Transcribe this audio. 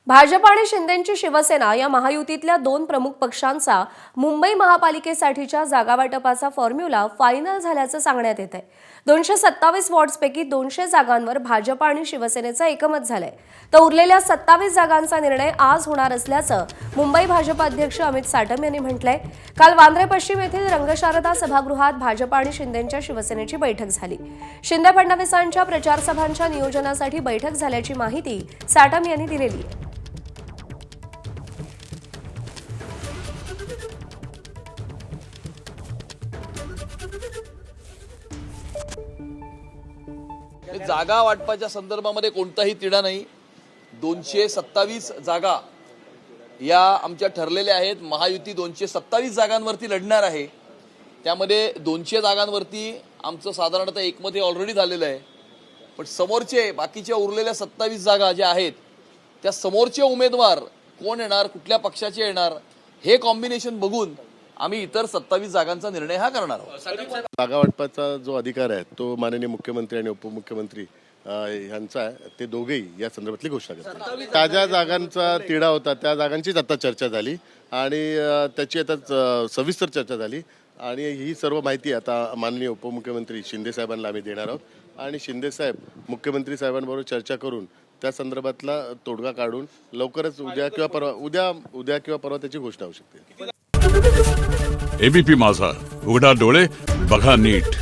भाजप आणि शिंदेंची शिवसेना या महायुतीतल्या दोन प्रमुख पक्षांचा मुंबई महापालिकेसाठीच्या जागावाटपाचा फॉर्म्युला फायनल झाल्याचं सांगण्यात येत आहे। 227 वॉर्ड्सपैकी 200 जागांवर भाजप आणि शिवसेनेचं एकमत झालंय, तर उरलेल्या 27 जागांचा निर्णय आज होणार असल्याचं मुंबई भाजप अध्यक्ष अमित साटम यांनी म्हटलंय। काल वांद्रे पश्चिम येथील रंगशारदा सभागृहात भाजप आणि शिंदेंच्या शिवसेनेची बैठक झाली। शिंदे फडणवीसांच्या प्रचार सभांच्या नियोजनासाठी बैठक झाल्याची माहिती साटम यांनी दिलेली आहे। जागा वाटपाच्या संदर्भामध्ये कोणताही तिढा नाही। 227 जागा या आमच्या ठरलेल्या आहेत। महायुती 227 जागांवरती लढणार आहे। त्यामध्ये 200 जागांवरती आमचं साधारणतः एकमत हे ऑलरेडी झालेलं आहे, पण समोरचे बाकीच्या उरलेल्या 27 जागा ज्या आहेत त्या समोरचे उमेदवार कोण येणार, कुठल्या पक्षाचे येणार, हे कॉम्बिनेशन बघून आम्ही इतर 27 जागांचा निर्णय हा करणार आहोत। जागा वाटपाचा जो अधिकार आहे तो माननीय मुख्यमंत्री आणि उपमुख्यमंत्री यांचा आहे। ते दोघेही या संदर्भातली घोषणा करतात। त्या ज्या जागांचा तिढा होता त्या जागांचीच आता चर्चा झाली आणि त्याची आता सविस्तर चर्चा झाली आणि ही सर्व माहिती आता माननीय उपमुख्यमंत्री शिंदे साहेबांना आम्ही देणार आहोत आणि शिंदे साहेब मुख्यमंत्री साहेबांबरोबर चर्चा करून त्या संदर्भातला तोडगा काढून लवकरच उद्या किंवा परवा त्याची घोषणा होऊ शकते। एबीपी माझा, उघडा डोळे बघा नीट।